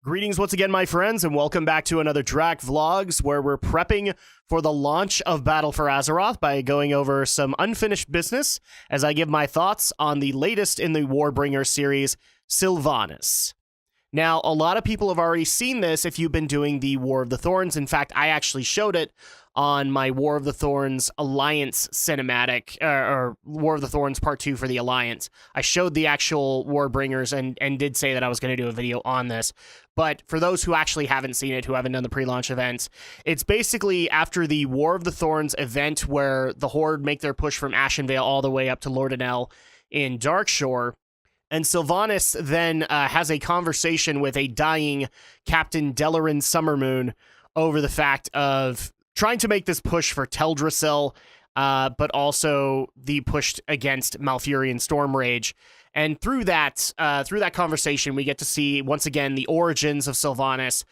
Greetings once again, my friends, and welcome back to another Drak Vlogs, where we're prepping for the launch of Battle for Azeroth by going over some unfinished business as I give my thoughts on the latest in the Warbringers series, Sylvanas. Now, a lot of people have already seen this if you've been doing the War of the Thorns. In fact, I actually showed it on my War of the Thorns Alliance cinematic, or War of the Thorns Part 2 for the Alliance. I showed the actual Warbringers and did say that I was going to do a video on this. But for those who actually haven't seen it, who haven't done the pre-launch events, it's basically after the War of the Thorns event where the Horde make their push from Ashenvale all the way up to Lordanel in Darkshore. And Sylvanas then has a conversation with a dying Captain Delaran Summermoon over the fact of trying to make this push for Teldrassil, but also the push against Malfurion Stormrage. And through that conversation, we get to see, once again, the origins of Sylvanas,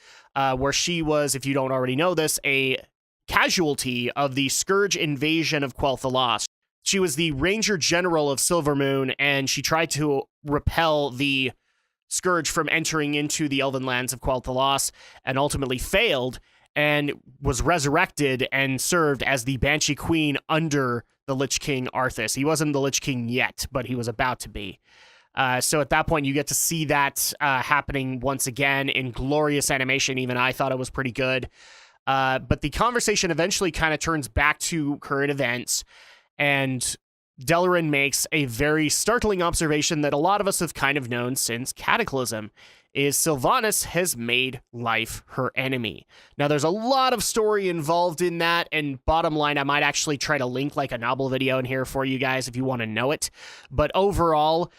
where she was, if you don't already know this, a casualty of the Scourge invasion of Quel'Thalas. She was the Ranger General of Silvermoon, and she tried to repel the Scourge from entering into the Elven lands of Quel'Thalas, and ultimately failed, and was resurrected and served as the Banshee Queen under the Lich King Arthas. He wasn't the Lich King yet, but he was about to be. So at that point, you get to see that happening once again in glorious animation. Even I thought it was pretty good. But the conversation eventually kind of turns back to current events, and Delaran makes a very startling observation that a lot of us have kind of known since Cataclysm, is Sylvanas has made life her enemy. Now, there's a lot of story involved in that, and bottom line, I might actually try to link like a novel video in here for you guys if you want to know it. But overall,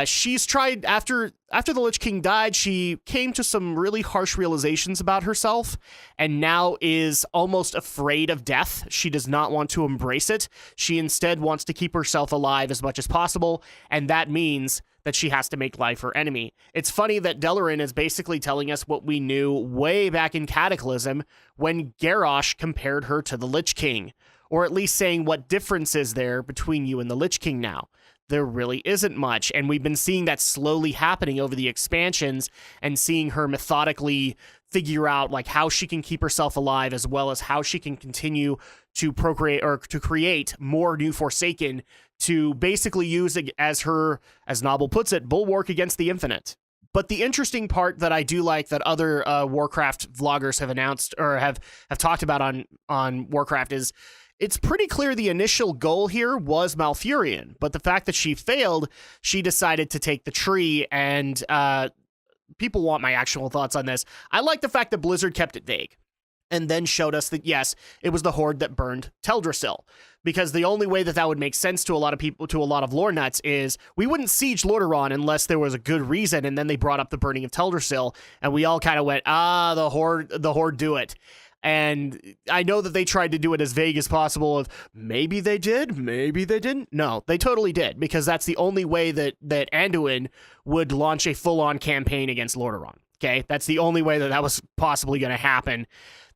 she's tried, after the Lich King died, she came to some really harsh realizations about herself, and now is almost afraid of death. She does not want to embrace it. She instead wants to keep herself alive as much as possible, and that means that she has to make life her enemy. It's funny that Delaran is basically telling us what we knew way back in Cataclysm when Garrosh compared her to the Lich King, or at least saying what difference is there between you and the Lich King now. There really isn't much, and we've been seeing that slowly happening over the expansions and seeing her methodically figure out like how she can keep herself alive, as well as how she can continue to procreate or to create more new Forsaken to basically use it as her, as Noble puts it, bulwark against the infinite. But the interesting part that I do like that other Warcraft vloggers have announced or have talked about on Warcraft is, it's pretty clear the initial goal here was Malfurion, but the fact that she failed, she decided to take the tree, and people want my actual thoughts on this. I like the fact that Blizzard kept it vague and then showed us that, yes, it was the Horde that burned Teldrassil, because the only way that that would make sense to a lot of people, to a lot of lore nuts, is we wouldn't siege Lordaeron unless there was a good reason, and then they brought up the Burning of Teldrassil, and we all kind of went, the Horde do it. And I know that they tried to do it as vague as possible of maybe they did, maybe they didn't. No, they totally did, because that's the only way that Anduin would launch a full-on campaign against Lordaeron. Okay, that's the only way that was possibly going to happen.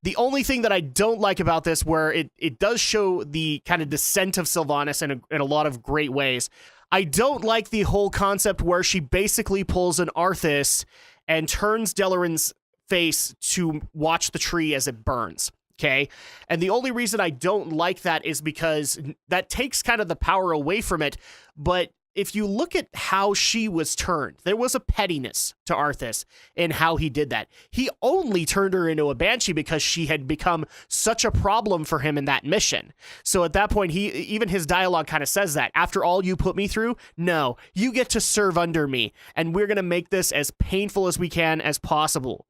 The only thing that I don't like about this, where it does show the kind of descent of Sylvanas in a lot of great ways, I don't like the whole concept where she basically pulls an Arthas and turns Delaran's face to watch the tree as it burns, okay? And the only reason I don't like that is because that takes kind of the power away from it, but if you look at how she was turned, there was a pettiness to Arthas in how he did that. He only turned her into a Banshee because she had become such a problem for him in that mission. So at that point, even his dialogue kind of says that. After all you put me through, no, you get to serve under me, and we're going to make this as painful as we can as possible.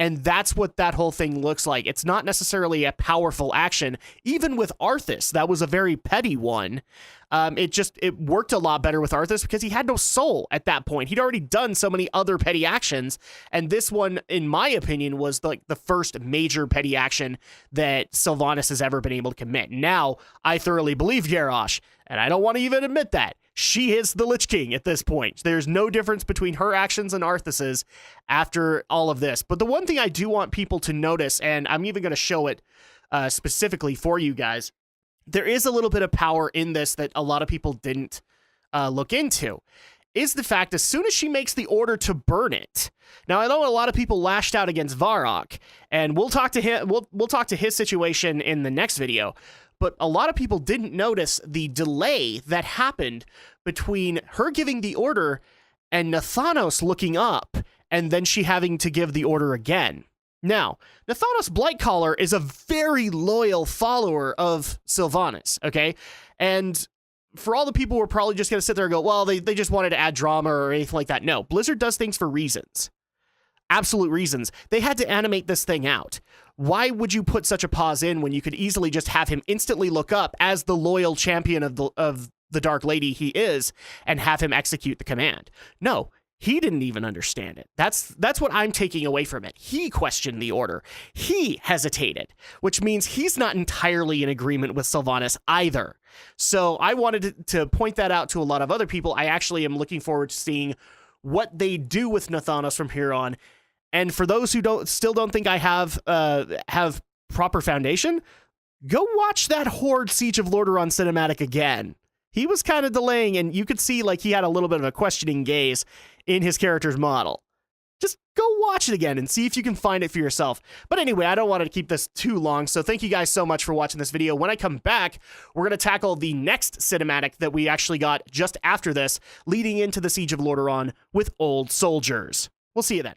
And that's what that whole thing looks like. It's not necessarily a powerful action. Even with Arthas, that was a very petty one. It worked a lot better with Arthas because he had no soul at that point. He'd already done so many other petty actions, and this one, in my opinion, was like the first major petty action that Sylvanas has ever been able to commit. Now, I thoroughly believe Garrosh, and I don't want to even admit that. She is the Lich King at this point. There's no difference between her actions and Arthas's after all of this. But the one thing I do want people to notice, and I'm even going to show it specifically for you guys, there is a little bit of power in this that a lot of people didn't look into. is the fact as soon as she makes the order to burn it. Now, I know a lot of people lashed out against Varrock, and we'll talk to him. We'll talk to his situation in the next video. But a lot of people didn't notice the delay that happened between her giving the order and Nathanos looking up, and then she having to give the order again. Now, Nathanos Blightcaller is a very loyal follower of Sylvanas, okay? And for all the people who are probably just going to sit there and go, well, they just wanted to add drama or anything like that. No, Blizzard does things for reasons. Absolute reasons. They had to animate this thing out. Why would you put such a pause in when you could easily just have him instantly look up as the loyal champion of the Dark Lady he is and have him execute the command? No. He didn't even understand it. That's what I'm taking away from it. He questioned the order. He hesitated, which means he's not entirely in agreement with Sylvanas either. So I wanted to point that out to a lot of other people. I actually am looking forward to seeing what they do with Nathanos from here on. And for those who still don't think I have proper foundation, go watch that Horde Siege of Lordaeron cinematic again. He was kind of delaying, and you could see like he had a little bit of a questioning gaze in his character's model. Just go watch it again and see if you can find it for yourself. But anyway, I don't want to keep this too long, so thank you guys so much for watching this video. When I come back, we're going to tackle the next cinematic that we actually got just after this, leading into the Siege of Lordaeron with old soldiers. We'll see you then.